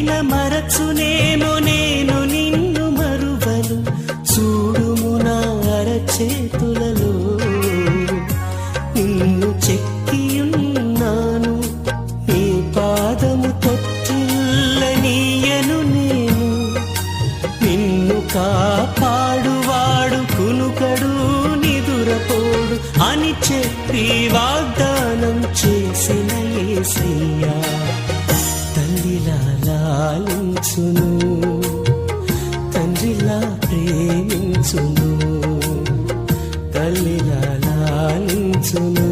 మరిచిన మరచునేమో నేను నిన్ను మరువను. చూడుము నా అరచేతులలో నిన్ను చెక్కియున్నాను. నీ పాదము తొట్టిల్లనీయను నేను. నిన్ను కాపాడువాడు కునుకడు నిదురపోడు అని చెప్పి వాగ్దానం చేసిన యేసయ్యా తల్లిలా లాలించును, తండ్రిలా ప్రేమించును, తల్లిలా లాలించును.